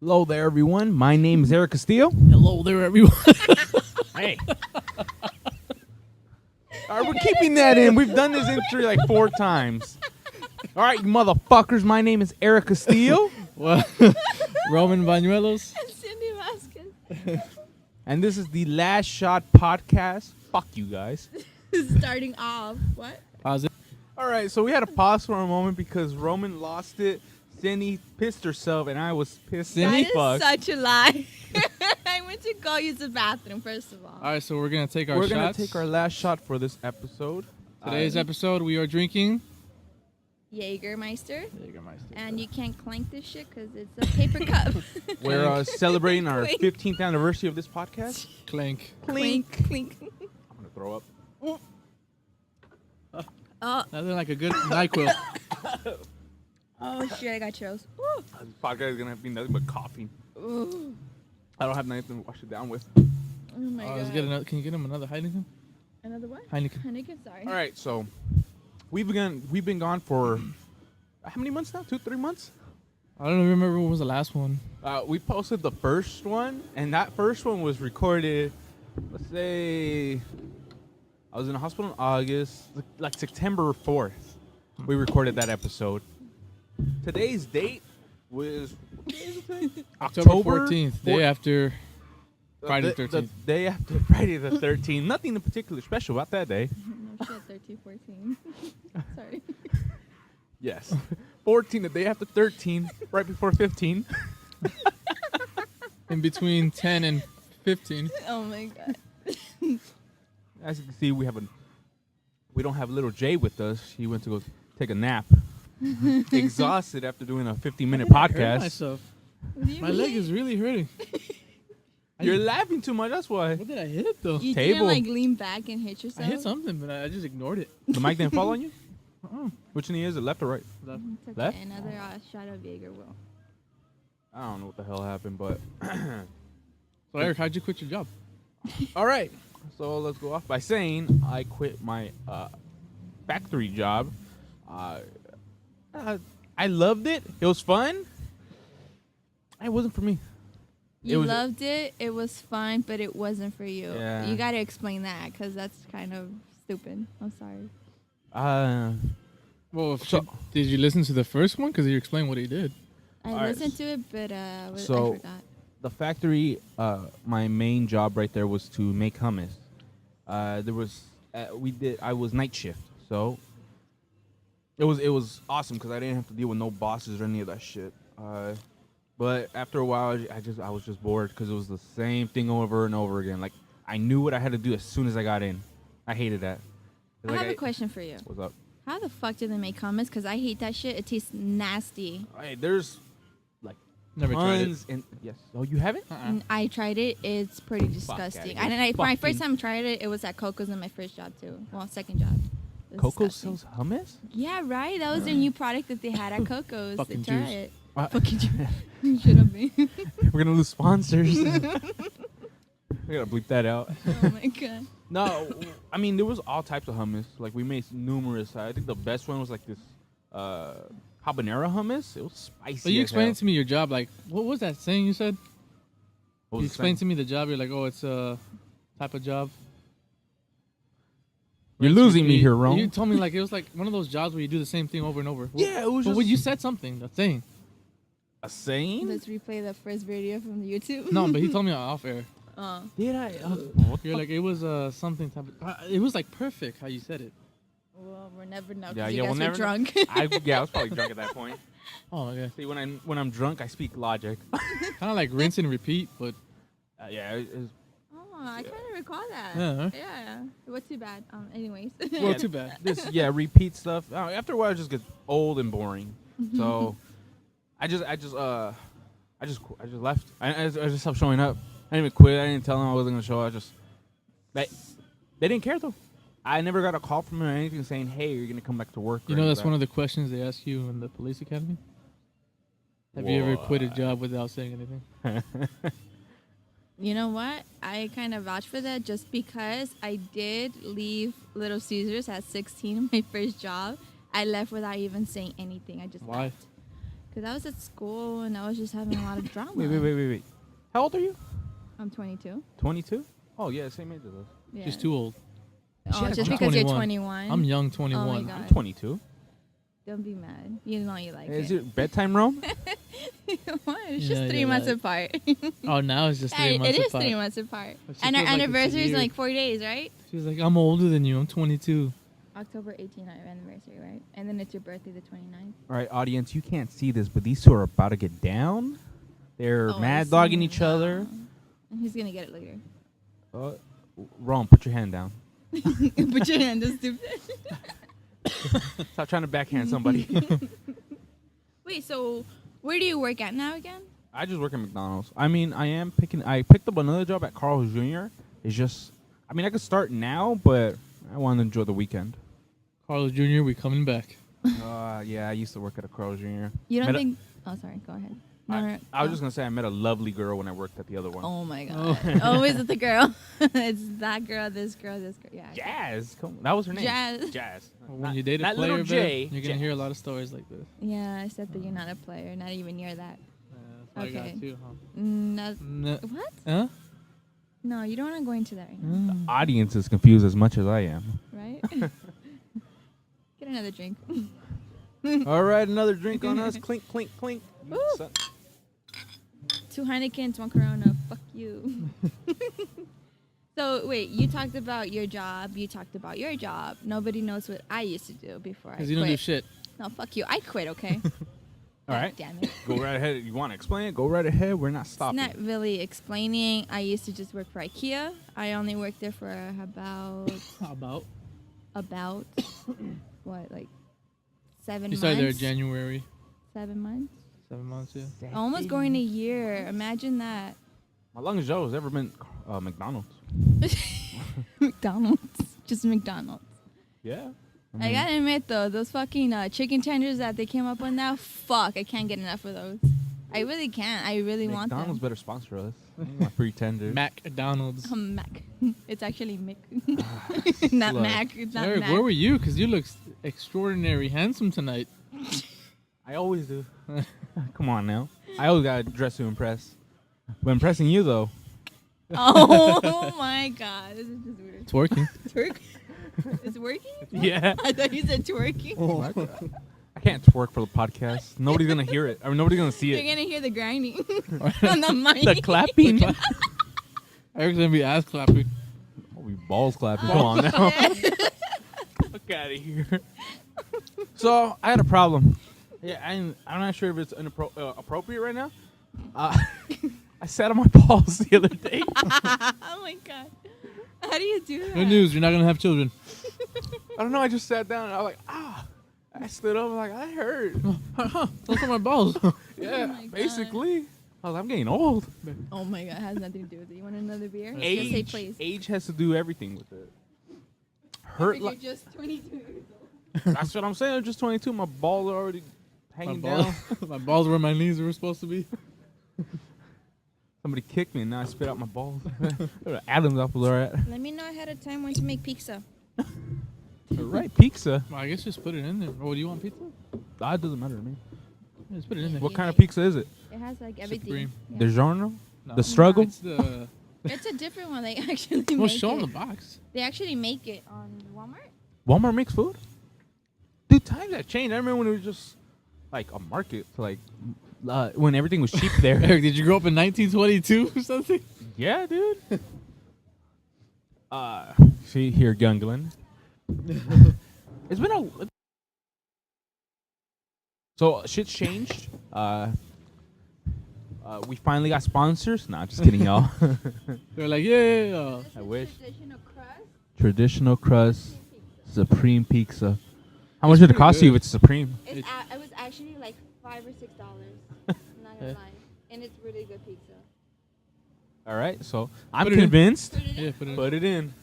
Hello there, everyone. My name is Eric Castillo. Hello there, everyone. Hey. All right, we're keeping that in. We've done this intro like 4 times. All right, you motherfuckers. My name is Eric Castillo. Well, Roman Bañuelos. Cindy Vasquez. And this is the Last Shot Podcast. Fuck you guys. Starting off. What? How's it? All right, so we had to pause for a moment because Roman lost it. Cindy pissed herself, and I was pissed Cindy? as That fuck. is such a lie. I went to go use the bathroom, first of all. All right, so we're going to take our We're shots. going to take our last shot for this episode. Today's episode, we are drinking Jägermeister. Jägermeister. And you can't clank this shit because it's a paper cup. We're celebrating our Clink. 15th anniversary of this podcast. Clank. Clink. Clink. I'm going to throw up. Oh, Nothing like a good NyQuil. oh shit, I got chills. Woo. This podcast is going to be nothing but coughing. Ooh. I don't have nothing to wash it down with. Oh my Let's god. get another. Can you get him another Heineken? Another what? Heineken. Heineken, sorry. All right, so we've been gone for how many months now? 2-3 months. I don't even remember what was the last one. We posted the first one, and that first one was recorded. Let's say I was in the hospital in August, like September 4th. We recorded that episode. Today's date was what day is it today? October 14th, day after Friday the The 13th. day after Friday the 13th. Nothing in particular special about that day. No shit, 13, 14. Sorry. Yes. 14, the day after 13, right before 15. In between 10 and 15. Oh my god. As you can see, we don't have little Jay with us. He went to go take a nap. Exhausted after doing a 15-minute I hurt podcast. myself. What do you My leg mean? is really hurting. You're laughing too much, that's why. What did I hit, though? You Table. didn't like lean back and hit I yourself? hit something, but I just ignored it. The mic didn't fall on you? Oh, Which knee is it, left or right? left. It's okay. Left? Another shot of Jaeger will. I don't know what the hell happened, but... So, Eric, how'd you quit your job? All right. So let's go off by saying I quit my factory job. I loved it. It was fun. It wasn't for me. You was- loved it. It was fun, but it wasn't for you. Yeah. You got to explain that because that's kind of stupid. I'm sorry. Well, So- did you listen to the first one? Because you explained what he did. I Alright, listened to it, but I so- forgot. The factory, my main job right there was to make hummus. I was night shift, so it was awesome because I didn't have to deal with no bosses or any of that shit. But after a while, I was just bored because it was the same thing over and over again. Like I knew what I had to do as soon as I got in. I hated that. I have a question for you. What's up? How the fuck do they make hummus? Because I hate that shit. It tastes nasty. Hey, there's like Never tried it. tons and yes. Oh, you haven't? And I tried it. It's pretty disgusting. outta here. And my Fucking- first time tried it, it was at Coco's in my first job too. Well, second job. It was Coco disgusting. sells hummus? Yeah, right. That was their new product that they had at Coco's. Fucking Try Jews. it. Uh, Fucking Jews. Shouldn't be. We're gonna lose sponsors. We gotta bleep that out. Oh my god. No, I mean there was all types of hummus. Like we made numerous. I think the best one was like this habanero hummus. It was spicy. So you as explained hell. to me your job. Like, what was that saying you said? What You was the explained to saying? me the job. You're like, oh, it's a type of job. You're losing me here, Rome. You told me like it was like one of those jobs where you do the same thing over and over. Yeah, it was But just when you said something, the thing. a saying. Let's replay the first video from the YouTube. No, but he told me off air. Did I? What You're like, it was something type of. It was like perfect how you said it. Well, we'll never know. Yeah, Yeah, yeah, you we'll guys never were know. drunk. I was probably drunk at that point. Oh, okay. See, when I'm drunk, I speak logic. Kind of like rinse and repeat, but Yeah, it's, Oh, I kind of recall that. Yeah, huh? Yeah. It was too bad. Anyways. well, too bad. this repeat stuff. After a while, it just gets old and boring. So, I just left. I just stopped showing up. I didn't even quit. I didn't tell them I wasn't gonna show up. They didn't care though. I never got a call from them or anything saying, "Hey, you're gonna come back to work." You know, that's one of the questions they ask you in the police academy. Have you ever quit a job without saying anything? You know what? I kind of vouch for that just because I did leave Little Caesars at 16, my first job. I left without even saying anything. I just Why? left. Because I was at school and I was just having a lot of drama. Wait. How old are you? I'm 22. 22? Oh, yeah, same age as us. Yeah. She's too old. Oh, She's just I'm because 21. you're 21. I'm young, 21. Oh my God. I'm 22. Don't be mad. You know you like Is it. it bedtime, Rome? What? It's just Yeah, 3 you're months right. apart. Oh, now it's just 3 Hey, months it is apart. 3 months apart. But she And our feels like it's a anniversary is year. like 4 days, right? She's like, I'm older than you. I'm 22. October 18th, our anniversary, right? And then it's your birthday, the 29th. All right, audience, you can't see this, but these two are about to get down. They're Oh, I mad see. dogging each other. And he's gonna get it later. Rome, put your hand down. Put your hand up, stupid. Stop trying to backhand somebody. Wait, so where do you work at now again? I just work at McDonald's. I mean, I picked up another job at Carl's Jr. It's just, I mean, I could start now, but I want to enjoy the weekend. Carlos Jr., we coming back. Yeah, I used to work at a Carl's Jr. You don't Met a- think? Oh, sorry. Go ahead. No, no, I was go. just gonna say I met a lovely girl when I worked at the other one. Oh my Oh. god! Always with the girl. It's that girl, this girl, this girl. Yeah. Jazz, that was her name. Jazz. Jazz. When Not- you date a not player, little babe, J. you're going to hear a lot of stories like this. Yeah, I said that you're not a player. Not even near that. I Okay. got you, huh? Not, No. what? Huh? No, you don't want to go into that right now, Mm. Audience is confused as much as I am. right? Get another drink. All right, another drink on us. Clink, clink, clink. Woo. Son- 2 Heinekens, 1 Corona. Fuck you. So wait, you talked about your job. You talked about your job. Nobody knows what I used to do before I Because quit. you don't do shit. No, fuck you. I quit. Okay. All right. God damn it. Go right ahead. You want to explain it? Go right ahead. We're not It's stopping. not really explaining. I used to just work for IKEA. I only worked there for How about? about what, like 7 You months. started there in January. 7 months. 7 months, yeah. Almost going a year. Imagine that. My longest job has ever been McDonald's. McDonald's. Just McDonald's. Yeah. I gotta admit though, those fucking chicken tenders that they came up with now, fuck, I can't get enough of those. I really can't. I really want McDonald's them. better sponsor us. My free tender. McDonald's. Mac. It's actually Mick. Not Look. Mac. It's not Eric, Mac. where were you? Because you look extraordinary handsome tonight. I always do. Come on now. I always gotta dress to impress. But impressing you though. Oh my god, this is just weird. It's working. Twerk? It's working? Yeah. I thought you said twerking. I can't twerk for the podcast. Nobody's gonna hear it. I mean, nobody's gonna see You're it. gonna hear the grinding on the mic. The clapping. Eric's going to be ass clapping. Oh, we balls clapping. Come on now. Fuck out of here. So I had a problem. Yeah, I'm not sure if it's appropriate right now. I sat on my balls the other day. Oh my god. How do you do that? Good news, you're not going to have children. I don't know. I just sat down and I was like, ah. I stood up. I'm like, I hurt. Those are my balls. Yeah, my God. basically. I was like, I'm getting old. Oh my god, it has nothing to do with it. You want another beer? Just say Age, please. age has to do everything with it. Hurt You're like just 22 years old. that's what I'm saying. I'm just 22. My balls are already My hanging balls, down. my balls were where my knees were supposed to be. Somebody kicked me and now I spit out my balls. Adam's apple are at. Let me know ahead of time when to make pizza. Right, pizza. Well, I guess just put it in there. Oh, do you want pizza? That doesn't matter to me. Yeah, just put it in there. What kind of pizza is it? It has like everything. Supreme. Yeah. DiGiorno? No. The struggle? It's the... It's a different one. They actually Well, make show it. them the box. They actually make it on Walmart. Walmart makes food? Dude, times have changed. I remember when it was just like a market, like when everything was cheap there. Eric, did you grow up in 1922 or something? Yeah, dude. See here, Gungland. It's been a. So shit's changed. We finally got sponsors. Nah, just kidding, y'all. They're like, yeah. I wish. Traditional crust. Traditional crust, supreme pizza. How much did it pretty cost you good. if it's supreme? It was actually like $5 or $6. I'm not gonna Yeah. lie, and it's really good pizza. All right, so I'm Put it in. convinced. Put it in. Yeah, put it in. Put it in.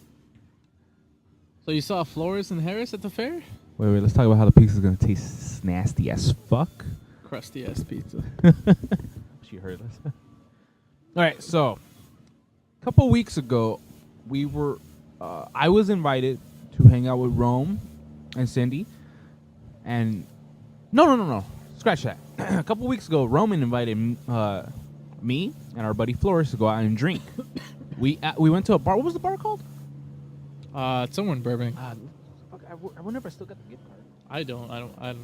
So you saw Flores and Harris at the fair? Wait. Let's talk about how the pizza's gonna taste nasty as fuck. Crusty ass pizza. She heard us. All right, so a couple weeks ago, we were. I was invited to hang out with Rome and Cindy, and no. Scratch that. a couple weeks ago, Roman invited me and our buddy Flores to go out and drink. We went to a bar. What was the bar called? It's somewhere in Burbank. Fuck, I wonder if I still got the gift card. I don't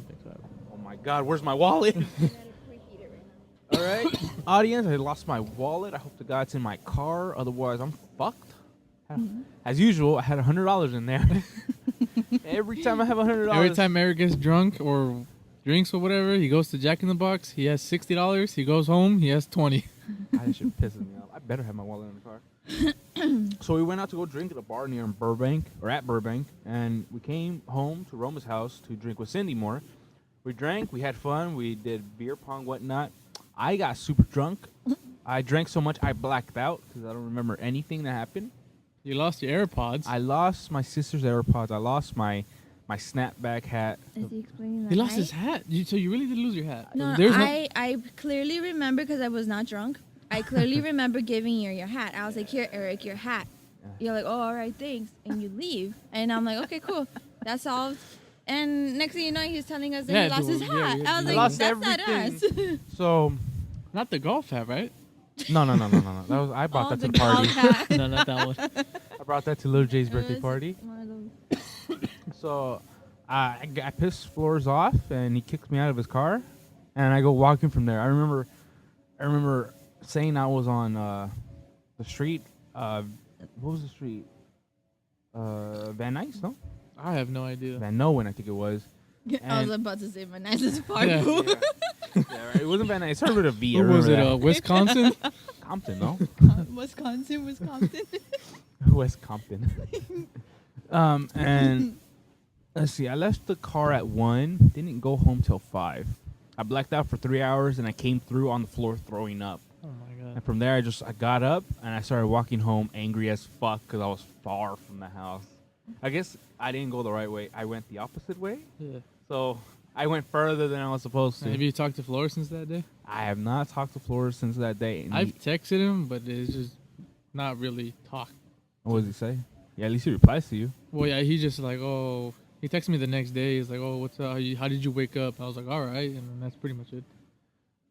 think so. Oh my God, where's my wallet? All right, audience, I lost my wallet. I hope to God it's in my car. Otherwise, I'm fucked. As usual, I had $100 in there. Every time I have $100. Every time Eric gets drunk or drinks or whatever, he goes to Jack in the Box. He has $60. He goes home. He has 20. That shit pisses me off. I better have my wallet in the car. So we went out to go drink at a bar near Burbank, or at Burbank, and we came home to Roma's house to drink with Cindy more. We drank, we had fun, we did beer pong, whatnot. I got super drunk. I drank so much I blacked out because I don't remember anything that happened. You lost your AirPods. I lost my sister's AirPods. I lost my snapback hat. Is he explaining that? He lost right? his hat. So you really did lose your hat. No, There's I clearly remember because I was not drunk. I clearly remember giving you your hat. I was like, here, Eric, your hat. You're like, oh, all right, thanks. And you leave. And I'm like, okay, cool. That's all. And next thing you know, he's telling us that he lost his hat. I was like, lost that's not everything. us. So, not the golf hat, right? no. That was I brought that to the golf party. hat. No, not that one. I brought that to Little Jay's It birthday was party. one of those. So I pissed Flores off, and he kicks me out of his car, and I go walking from there. I remember saying I was on the street. What was the street? Van Nuys, no? I have no idea. Van Noen, I think it was. I was And- about to say my nicest part. Yeah. boo. Yeah, right. It wasn't Van Nuys. It started with a V. I Who was it? remember that. Wisconsin? Compton, no? Wisconsin. West Compton. And let's see. I left the car at 1. Didn't go home till 5. I blacked out for 3 hours, and I came through on the floor throwing up. Oh my god. And from there, I got up and I started walking home angry as fuck because I was far from the house. I guess I didn't go the right way. I went the opposite way. Yeah. So I went further than I was supposed to. Have you talked to Flores since that day? I have not talked to Flores since that day. And I've texted him, but it's just not really talk. what does he say? Yeah, at least he replies to you. Well, yeah, he just like, oh, he texted me the next day. He's like, oh, what's up? How did you wake up? I was like, all right, and then that's pretty much it.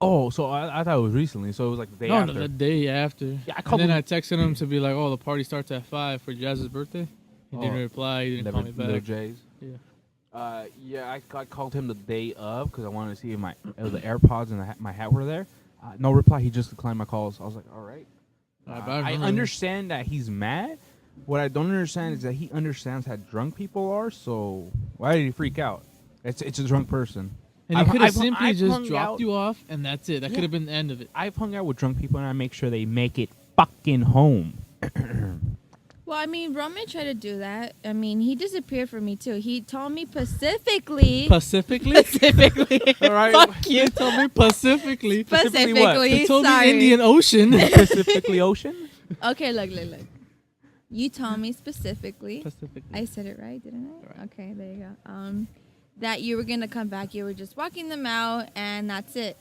Oh, so I thought it was recently. So it was like the day No, after. the day after. Yeah, I And called then him. I texted him to be like, oh, the party starts at 5 for Jazz's birthday. He didn't Oh, reply. He didn't call me Little back. J's. Yeah. Yeah, I called him the day of because I wanted to see if the AirPods and my hat were there. No reply. He just declined my calls. I was like, all right. But I remember- understand that he's mad. What I don't understand is that he understands how drunk people are. So why did he freak out? It's a drunk person. And he I've- could have I've- simply I've just hung dropped out- you off, and that's it. That Yeah. could have been the end of it. I've hung out with drunk people and I make sure they make it fucking home. Well, I mean, Roman tried to do that. I mean, he disappeared from me too. He told me specifically. Pacifically? Specifically. All right. Fuck you. Told me Pacifically. Specifically what? He told sorry. me Indian Ocean. Pacifically Ocean. Okay, look. You told me specifically. Pacifically. I said it right, didn't I? Right. Okay, there you go. That you were gonna come back. You were just walking them out, and that's it.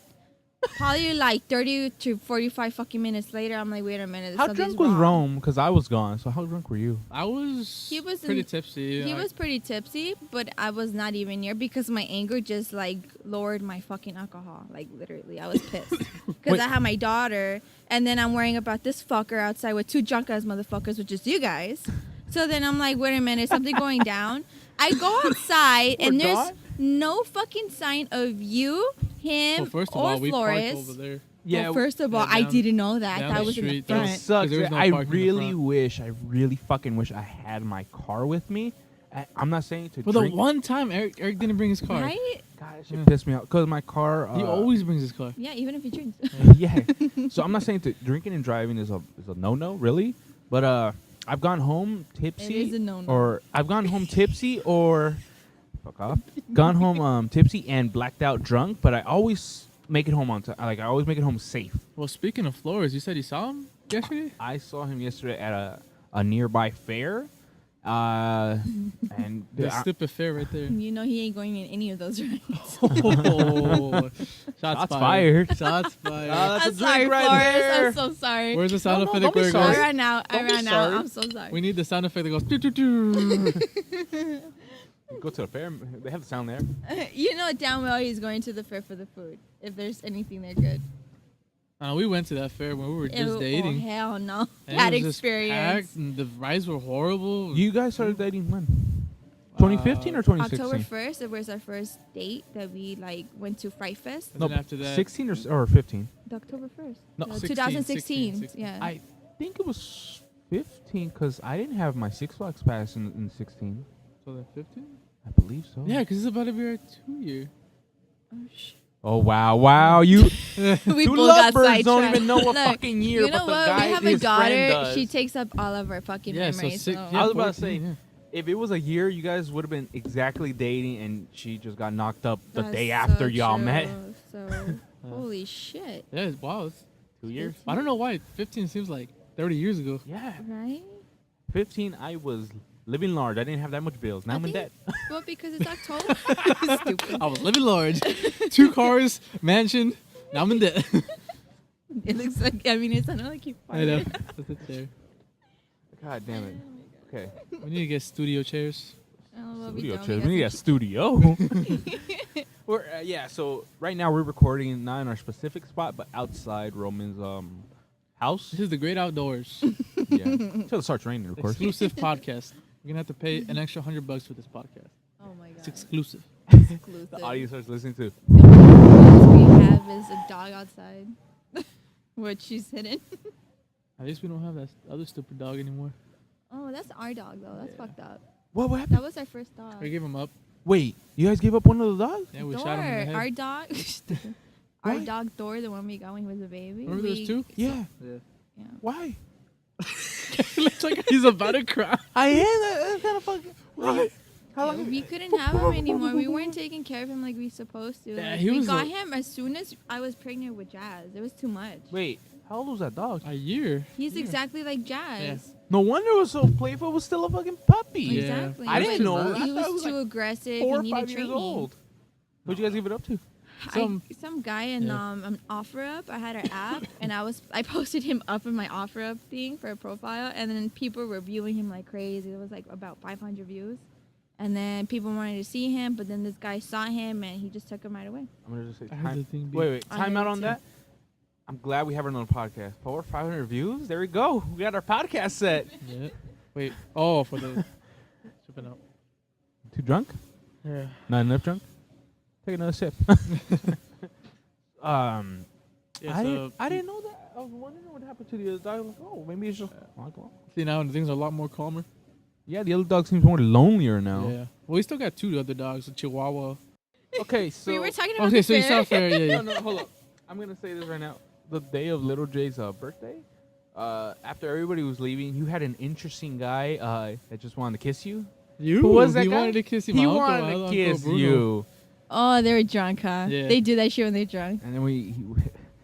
Probably like 30 to 45 fucking minutes later, I'm like, wait a minute. How something's drunk was wrong. Rome? Because I was gone. So how drunk were you? I was, He was pretty in- tipsy. He was pretty tipsy, but I was not even near because my anger just like lowered my fucking alcohol. Like literally, I was pissed because Wait. I had my daughter, and then I'm worrying about this fucker outside with 2 drunk ass motherfuckers, which is you guys. So then I'm like, wait a minute, something going down. I go outside and there's God? no fucking sign of you, him, Well, first of or all, we Flores. parked over there. Well, first of all, yeah, I down- didn't know that. I down thought the it was in the street, It Right. front. sucks. There was no I parking in the really fucking wish I had my car with me. I'm not saying to For the drink. one time Eric didn't bring his car. Right? God, that shit Yeah. pissed me off because my car. He always brings his car. Yeah, even if he drinks. yeah. So I'm not saying to drinking and driving is a no really, but I've gone home tipsy. It is a no-no. Or I've gone home tipsy or fuck off. Gone home tipsy and blacked out drunk, but I always make it home on time. Like I always make it home safe. Well, speaking of Flores, you said you saw him yesterday? I saw him yesterday at a nearby fair, and The I- stupid fair right there. You know he ain't going in any of those rides. Oh, shots fired. Shots fired. That's a I'm sorry, drink right Flores. there. I'm so sorry. Where's the sound No, effect don't be where it sorry. I goes? ran out. Don't be sorry. I'm so sorry. We need the sound effect that goes. Doo, doo, doo. You go to the fair. They have the sound there. You know damn well he's going to the fair for the food. If there's anything there good. We went to that fair when we were just Ew, dating. Oh, hell no. And Bad it was just experience. packed, and the rides were horrible. You guys started dating when? 2015 or 2016? October 1st, it was our first date that we like went to Fright Fest. And then after that, 16 or 15? The October 1st. No, no, 16, 2016. 16. Yeah. I think it was 15 because I didn't have my Six Flags pass in 16. so then 15? I believe so. Yeah, because it's about to be our 2-year. Oh, shit. Oh wow! You We two both got lovebirds sidetracked. don't even know what Look, fucking year. You know but the what? guy, We have a his friend daughter. does. She takes up all of our fucking Yeah, so memories. six- so- yeah, I was about to 14, say, yeah. if it was a year, you guys would have been exactly dating, and she just got knocked up the That's day so after y'all true. met. So, holy shit. Yeah, wow. It's, 2 years. I don't know why 15 seems like 30 years ago. Yeah, Right? 15. I was living large. I didn't have that much bills. Now I I'm in think- debt. Well, because it's October. Stupid. I was living large. 2 cars, mansion. Now I'm in debt. It looks like, I mean, it's not like you I know. farted. That's it there. God damn it. Okay. We need to get studio chairs. Oh, well, Studio don't. chairs. We need a studio. Yeah. So right now we're recording not in our specific spot, but outside Roman's house. This is the great outdoors. Yeah. Until it starts raining, of course. Exclusive podcast. You're going to have to pay an extra $100 for this podcast. Oh my god. It's exclusive. Exclusive. The audience starts listening to. The only we have is a dog outside, which she's hidden. At least we don't have that other stupid dog anymore. Oh, that's our dog though. That's fucked up. What happened? That was our first dog. We gave him up. Wait, you guys gave up one of the dogs? Yeah, we Thor, shot him in the head. our dog. Our Why? dog Thor, the one we got when he was a baby. Remember those two? Yeah. Yeah. Yeah. Why? Looks like he's about to cry. I am. That's kind of fucking. Why? How long? We couldn't have him anymore. We weren't taking care of him like we supposed to. Yeah, Like, he we was got a- him as soon as I was pregnant with Jazz. It was too much. Wait, how old was that dog? A year. He's Yeah. exactly like Jazz. No wonder it was so playful. It was still a fucking puppy. Yeah. Exactly. I He didn't was- know. I He thought it was was too like aggressive. 4 He or needed 5 years training. old. What'd you guys give it up to? Some guy in Yeah. an OfferUp. I had an app, and I posted him up in my OfferUp thing for a profile, and then people were viewing him like crazy. It was like about 500 views, and then people wanted to see him, but then this guy saw him, and he just took him right away. I'm gonna just say I heard time. the thing. Wait, I time heard out it on too. that. I'm glad we have it on the podcast. Over 500 views. There we go. We got our podcast set. Yeah. Wait. Oh, for the tripping out. Too drunk? Yeah. Not enough drunk? Take another sip. Yeah, I didn't know that. I was wondering what happened to the other dog. I was like, oh, maybe it's just. See now things are a lot more calmer. Yeah, the other dog seems more lonelier now. Yeah. Well, we still got 2 other dogs, a Chihuahua. Okay, so. we were talking about Okay, the so you fair. saw fair. Yeah, yeah. No, hold up. I'm gonna say this right now. The day of Little Jay's birthday, after everybody was leaving, you had an interesting guy that just wanted to kiss you. You? Who was that He guy? wanted to kiss you. He My uncle, my wanted uncle to kiss Bruno. you, Oh, they were drunk, huh? Yeah. They do that shit when they're drunk. and then you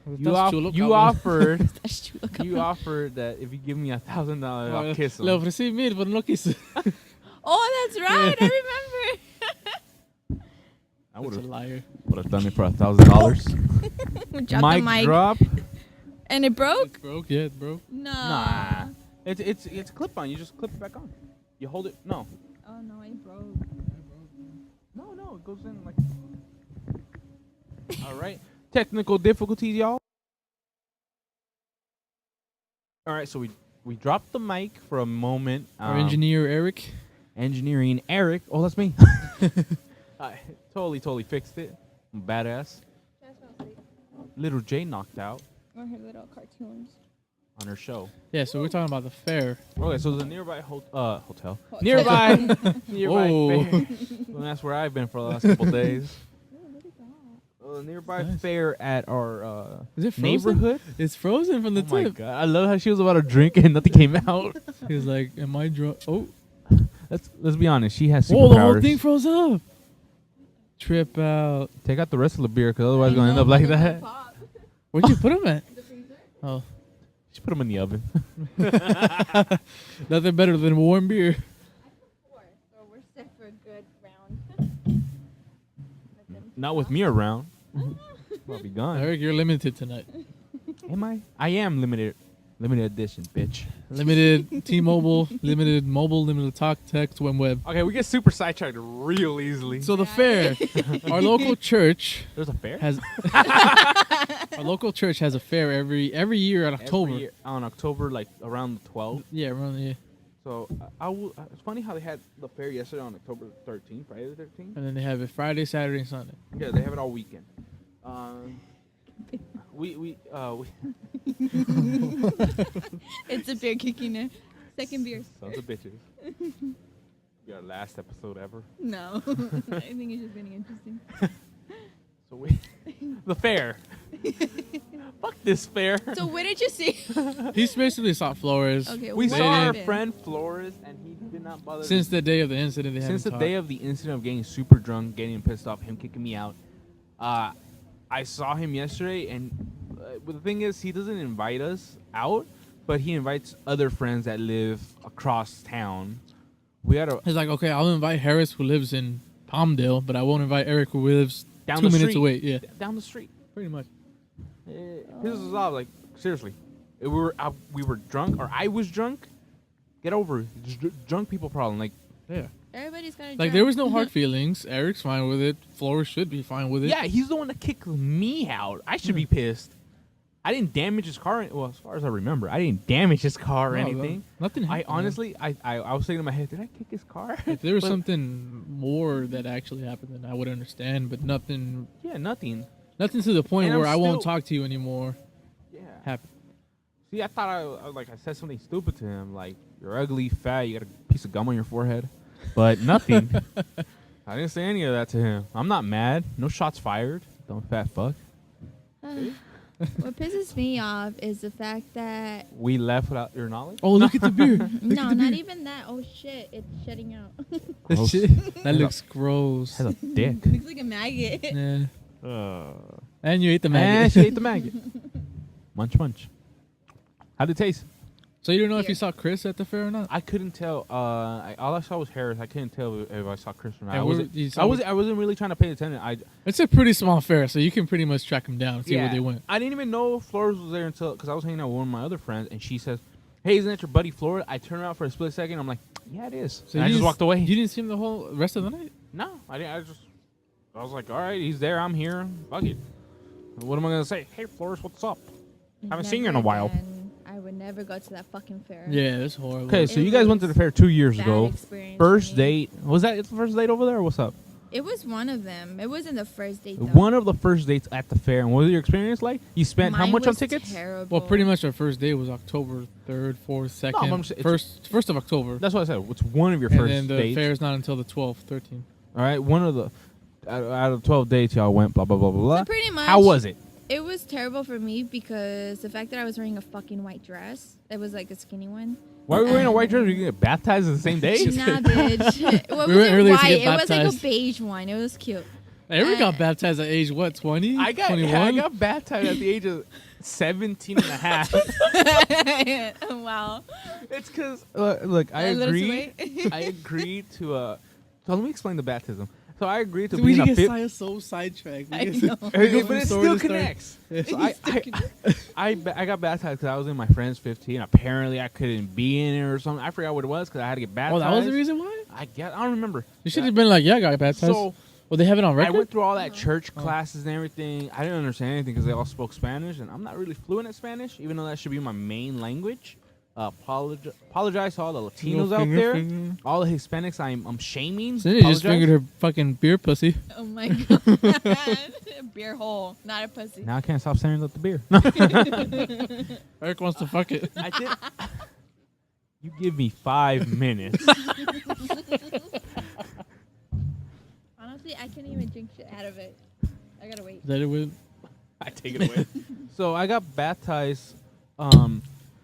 That's chulo, cabrón. offered That's true. Look you up. offered that if you give me $1,000, I'll kiss Le him. ofrecí 1,000, pero no quiso. Oh, that's right. I remember. I Such a liar. would have done it for $1,000. We dropped Mic the mic. drop. And it broke? It broke. Yeah, it broke. No. Nah, it's a clip on. You just clip it back on. You hold it. No, Oh, no, it broke. no, it goes in like. All right, technical difficulties, y'all. All right, so we dropped the mic for a moment. Our engineer, Eric. engineering Eric. Oh, that's me. I totally fixed it. I'm badass. Little J knocked out Or her little cartoons. on her show. Yeah, so we're talking about the fair. Okay, so there's a nearby hotel. Nearby Whoa. fair. Well, that's where I've been for the last couple days. A nearby Nice. fair at our Is it frozen? neighborhood. It's frozen from the Oh my tip. god! I love how she was about to drink and nothing came out. He was like, "Am I drunk?" Oh, Let's be honest. She has superpowers. whoa! The whole thing froze up. Trip out. Take out the rest of the beer, because otherwise it's gonna end up like that. Where'd you put him at? Oh, She put them in the oven. nothing better than warm beer. So we're set for a good round. Not with me around. I'll be gone. Eric, you're limited tonight. Am I? I am limited edition, bitch. Limited T-Mobile, limited mobile, limited talk, text, web. Okay, we get super sidetracked real easily. So the fair, our local church There's a fair has our local church has a fair every year in October. Every year on October, like around the 12th. Yeah, around the year. So it's funny how they had the fair yesterday on October 13th, Friday the 13th. And then they have it Friday, Saturday, and Sunday. Yeah, they have it all weekend. We It's a beer kicking in. Second beer. sons of bitches. Be our last episode ever. No. I think it's just getting interesting. So we the fair. Fuck this fair. So what did you see? He's basically saw Flores. Okay, We what saw our happened? friend Flores, and he did not bother. Since the day of the incident, they Since the haven't day talked. of the incident of getting super drunk, getting pissed off, him kicking me out, I saw him yesterday, and but the thing is, he doesn't invite us out, but he invites other friends that live across town. We had a He's like, okay, I'll invite Harris, who lives in Palmdale, but I won't invite Eric, who lives down 2 the minutes street. away. Yeah, Down the street. pretty much. It pisses us off. Like seriously, if we were drunk, or I was drunk. Get over it. It's drunk people problem. Like Yeah. Everybody's got a Like, there was no hard feelings. Eric's fine with it. Flores should be fine with it. yeah, he's the one that kicked me out. I should be pissed. I didn't damage his car. Well, as far as I remember, I didn't damage his car or No, anything. Nothing I happened. honestly, I was thinking in my head, did I kick his car? If there was But- something more that actually happened, then I would understand. But nothing nothing. to the point And where I'm I won't still- talk to you anymore Yeah. happened. See, I thought I said something stupid to him, like you're ugly, fat, you got a piece of gum on your forehead, but nothing. I didn't say any of that to him. I'm not mad. No shots fired. Dumb fat fuck. What pisses me off is the fact that We left without your knowledge. Oh, look at the beer. no, not even that. Oh shit, it's shutting out. That Gross. shit. That looks gross. Has a dick. Looks like a maggot. Yeah. Uh, And you ate the and maggot. she ate the maggot. Munch, munch. How'd it taste? So you don't know if Beer. you saw Chris at the fair or not? I couldn't tell. All I saw was Harris. I couldn't tell if I saw Chris or not. And I where- wasn't. you saw I wasn't really trying to pay attention. It's a pretty small fair, so you can pretty much track them down, see where they went. I didn't even know Flores was there until because I was hanging out with one of my other friends, and she says, "Hey, isn't that your buddy Flores?" I turned around for a split second. I'm like, "Yeah, it is." So And I you just walked away. You didn't see him the whole rest of the night? No, I didn't. I was like, "All right, he's there. I'm here. Fuck it." What am I gonna say? Hey, Flores, what's up? Haven't seen you in a Never while. again. I would never go to that fucking fair. Yeah, it's horrible. Okay, so It you guys went to the fair 2 years Bad ago. experience First for me. date. Was that the first date over there, or what's up? It was one of them. It wasn't the first date. Though. One of the first dates at the fair. And what was your experience like? You spent how Mine much on was tickets? Terrible. Well, pretty much our first day was October 3rd, 4th, 2nd, I'm saying it's- first of October. That's what I said. What's one of your And first then the dates? fair's not until the 12th, 13th. All right, one of the out of 12 dates y'all went. Blah blah blah blah blah. So pretty much. How was it? It was terrible for me because the fact that I was wearing a fucking white dress. It was like a skinny one. Why were you wearing a white dress? Were you gonna get baptized the same day? Nah, bitch. Well, it We went wasn't earlier to white. get It was like a baptized. beige one. It was cute. Eric got baptized at age, what, 20? I 21? got baptized at the age of 17 and a half. Wow. It's because look, I A little too agreed. late. I agreed to. So let me explain the baptism. So I agreed to So be in a get fit. so sidetracked. I know. But it from still story to story. connects. So I got baptized because I was in my friend's 15. Apparently, I couldn't be in it or something. I forgot what it was because I had to get Oh, baptized. that was the reason why? I guess I don't remember. You should have been like, yeah, I got baptized. So Well, they have it on I record? went through all that church classes and everything. I didn't understand anything because they all spoke Spanish, and I'm not really fluent at Spanish, even though that should be my main language. Apologize to all the Latinos out there, all the Hispanics. I'm shaming. Cindy just Apologize. fingered her fucking beer pussy. Oh my god. Beer hole, not a pussy. Now I can't stop staring at the beer. Eric wants to fuck it. I did. You give me 5 minutes. Honestly, I can't even drink shit out of it. I gotta wait. Is that it with? I take it away. So I got baptized.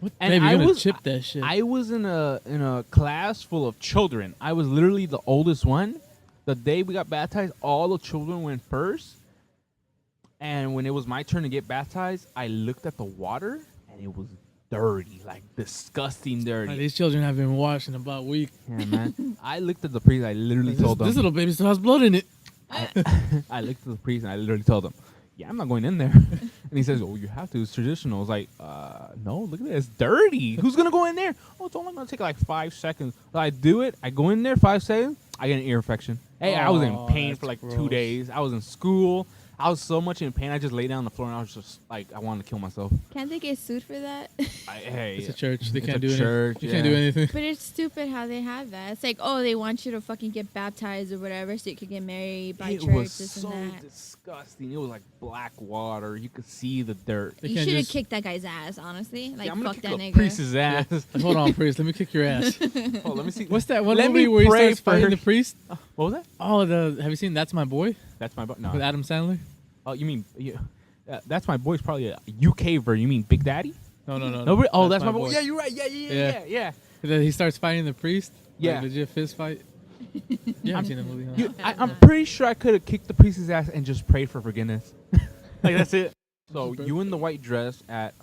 What? And Baby, I you're gonna was- chip that shit. I was in a class full of children. I was literally the oldest one. The day we got baptized, all the children went first. And when it was my turn to get baptized, I looked at the water and it was dirty, like disgusting Like, dirty. these children have been washed in about a week. Yeah, man. I looked at the priest. I literally This, told them. this little baby still has blood in it. I looked at the priest and I literally told him, "Yeah, I'm not going in there." And he says, "Oh, you have to. It's traditional." I was like, "No, look at this. It's dirty. Who's gonna go in there? Oh, it's only gonna take like 5 seconds." So I do it. I go in there 5 seconds. I get an ear infection. Hey, I was in Oh, pain that's for like 2 gross. days. I was in school. I was so much in pain. I just lay down on the floor and I was just like, I wanted to kill myself. Can't they get sued for that? Hey, It's a church. They It's can't a do anything. church, You can't do yeah. anything. But it's stupid how they have that. It's like, oh, they want you to fucking get baptized or whatever so you could get married by it church, was this so and that. disgusting. It was like black water. You could see the dirt. They You can't should have just- kicked that guy's ass, honestly. Like, Yeah, I'm gonna fuck kick that the nigga. priest's ass. Hold on, priest. Let me kick your ass. Oh, let me see. What's that one Let movie me where he pray starts fighting the first. priest? What was that? Oh, have you seen That's My Boy That's my with no. Adam Sandler? Oh, you mean that's my boy's probably a UK version. You mean Big Daddy? No. Nobody. Oh, that's my boy. Yeah, you're right. Yeah. Yeah. And then he starts fighting the priest. Yeah. Like, legit fist fight. You haven't seen the movie, huh? You, I have I'm not. pretty sure I could have kicked the priest's ass and just prayed for forgiveness. Like that's it. So Super. you in the white dress at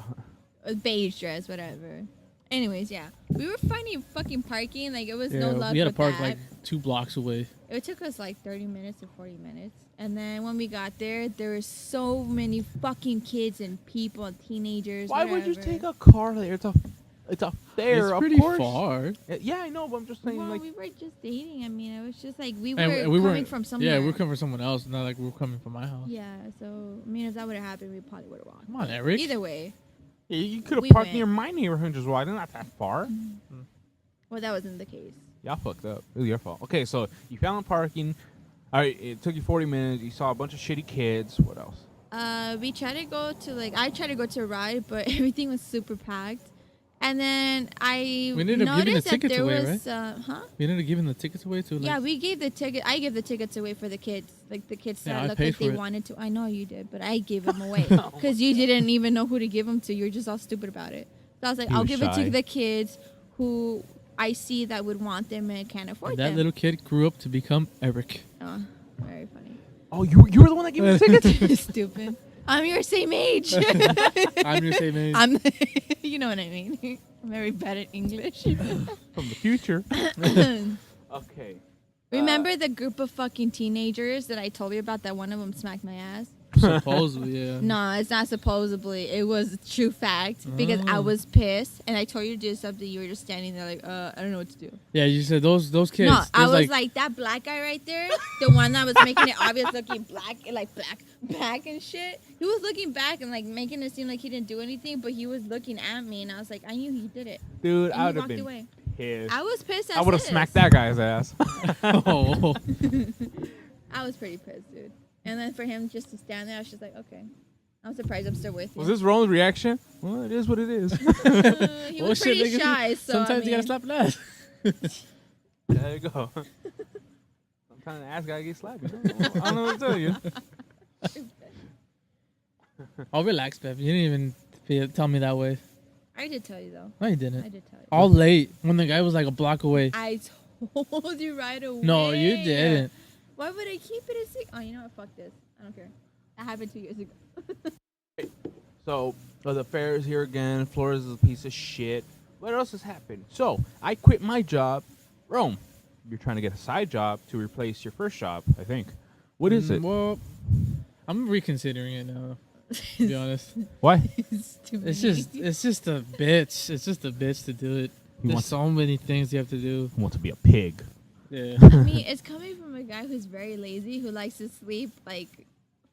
A beige dress, whatever. Anyways, yeah. We were finding fucking parking. Like, it was no luck we had to with park that. like 2 blocks away. It took us like 30 minutes or 40 minutes. And then when we got there were so many fucking kids and people and teenagers. why would you whatever. take a car there? It's a fair. It's of pretty course. far. Yeah, I know, but I'm just saying Well, like we were just dating. I mean, it was just like we were And we coming weren't- from somewhere. Yeah, we were coming from someone else, not like we were coming from my house. Yeah, so I mean, if that would have happened, we probably would have walked. Come on, Eric. Either way, yeah, you could have We parked went. near my neighborhood just wide. Not that far. well, that wasn't the case. Y'all fucked up. It was your fault. Okay, so you found parking. All right, it took you 40 minutes. You saw a bunch of shitty kids. What else? We tried to go to I tried to go to a ride, but everything was super packed. And then I We ended up giving the noticed that tickets there away, was, huh? We ended up giving the tickets away to. Like, Yeah, we gave the ticket. I gave the tickets away for the kids, like the kids Yeah, I that looked paid like they for it. wanted to. I know you did, but I gave them away because you didn't even know who to give them to. You're just all stupid about it. So I was like, He I'll was give it shy. to the kids who I see that would want them and can't afford that them. little kid grew up to become Eric. Oh, very funny. Oh, you were the one that gave me the tickets? Stupid. I'm your same age. I'm your same age. I'm, you know what I mean. I'm very bad at English. From the future. Okay. Remember the group of fucking teenagers that I told you about that one of them smacked my ass? Supposedly, yeah. No, it's not supposedly. It was a true fact because I Oh. was pissed and I told you to do something. You were just standing there like, I don't know what to do. Yeah, you said those kids. No, I there's was like that black guy right there, the one that was making it obvious looking black, like back and shit. He was looking back and like making it seem like he didn't do anything, but he was looking at me and I was like, I knew he did it. Dude, And I he would have walked been away. pissed. I was pissed. I would have smacked that guy's ass. oh, I was pretty pissed, dude. And then for him just to stand there, I was just like, okay. I'm surprised I'm still with you. Was this Roland's reaction? Well, it is what it is. He Oh, was shit, pretty nigga. shy, so sometimes I you gotta mean, slap an ass. There you go. Sometimes the ass guy gets slapped. I don't know what to tell you. Oh, relax, Bev. You didn't even tell me that way. I did tell you though. No, you I didn't. did tell you. All late when the guy was like a block away. I told you right away. No, you didn't. Why would I keep it a secret? Oh, you know what? Fuck this. I don't care. That happened 2 years ago. So the fair is here again. Flores is a piece of shit. What else has happened? So I quit my job. Rome, you're trying to get a side job to replace your first job, I think. What is it? Well, I'm reconsidering it now. To be honest, Why? it's just a bitch. It's just a bitch to do it. He There's wants- so many things you have to do. I want to be a pig. Yeah. I mean, it's coming from a guy who's very lazy, who likes to sleep like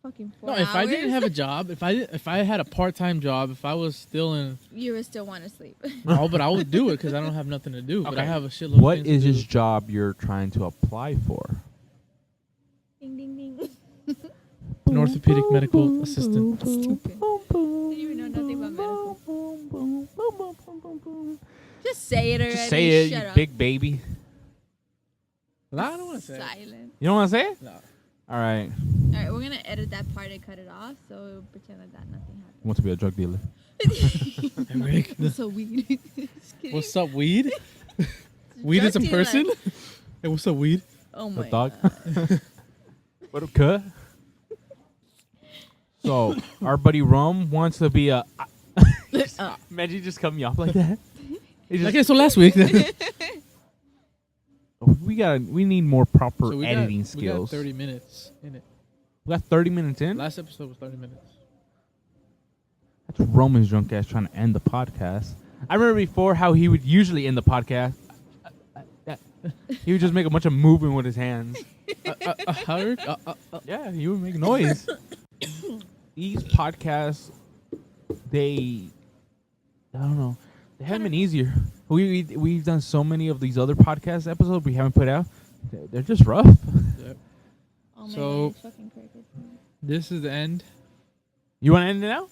fucking 4 No, hours. if I didn't have a job, if I had a part-time job, if I was still in, you would still want to sleep. oh, but I would do it because I don't have nothing to do. But I Okay. have a shitload. of What things is to this do. job you're trying to apply for? Ding ding ding. An orthopedic medical assistant. Stupid. Didn't even know nothing about medical. Just say it already. Just say it, Shut you up. big baby. No, I don't want to say. it. Silent. You don't want to say it? No. All right. All right, we're gonna edit that part and cut it off, so pretend like that nothing I want to be a drug dealer. happened. Eric, So weird. Just kidding. what's up, weed? Weed is a Drug dealer. person? Hey, what's up, weed? Oh my dog? God. What up, cut? So our buddy Rum wants to be a. Imagine you just cut me off like that. He just- Okay, so last week. we need more proper So editing we skills. got 30 minutes in it. We got 30 minutes in. Last episode was 30 minutes. That's Roman's drunk ass trying to end the podcast. I remember before how he would usually end the podcast. He would just make a bunch of movement with his hands. Eric? Yeah, he would make noise. These podcasts, I don't know, they haven't been easier. We've done so many of these other podcast episodes we haven't put out. They're just rough. Yep. Oh my So- God, it's fucking crickets. This is the end. You want to end it now?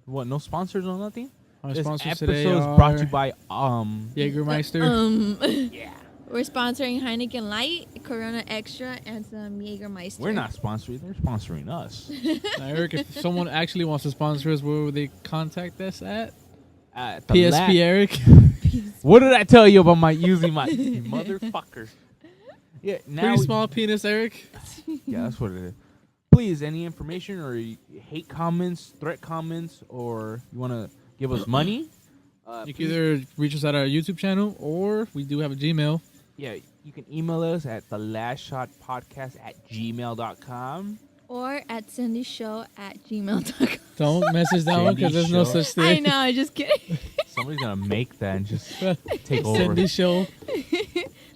What? No sponsors or nothing? Our This sponsors episode today is are brought to you by Jägermeister. Yeah. We're sponsoring Heineken Light, Corona Extra, and some Jägermeister. We're not sponsoring. They're sponsoring us. Now, Eric, if someone actually wants to sponsor us, where would they contact us at? At the PSP Eric. What did I tell you about my using my motherfucker? Yeah, now Pretty small penis, Eric. Yeah, that's what it is. Please, any information or hate comments, threat comments, or you want to give us money? You can please- either reach us at our YouTube channel, or we do have a Gmail. Yeah, you can email us at thelastshotpodcast@gmail.com. Or at cindyshow@gmail.com. Don't message that one because there's no Cindy such I thing. know, I just kidding. Somebody's gonna make that and just take over. Cindy Show.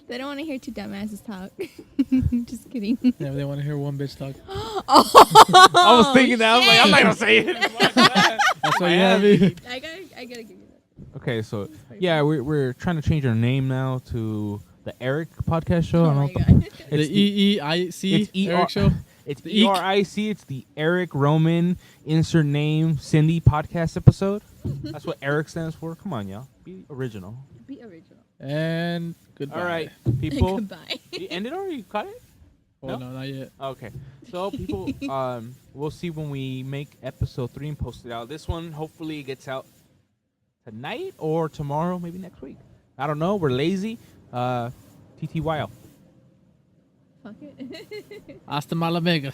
They don't want to hear two dumbasses talk. Just kidding. Yeah, they want to hear one bitch talk. I was thinking that. I was like, I'm not gonna say it. That's why you have me. I gotta give you that. Okay, so yeah, we're trying to change our name now to the Eric Podcast Show. I Oh don't my know God. The It's EEIC it's ER Eric Show. It's The Eek. ERIC. It's the Eric Roman insert name Cindy podcast episode. That's what Eric stands for. Come on, y'all. Be original. Be original. And goodbye. All right, people. Goodbye. You ended or you cut it? Oh, No? no, not yet. Okay. So people, we'll see when we make episode 3 and post it out. This one hopefully gets out tonight or tomorrow, maybe next week. I don't know. We're lazy. TTYL. Fuck it. Hasta Malamega.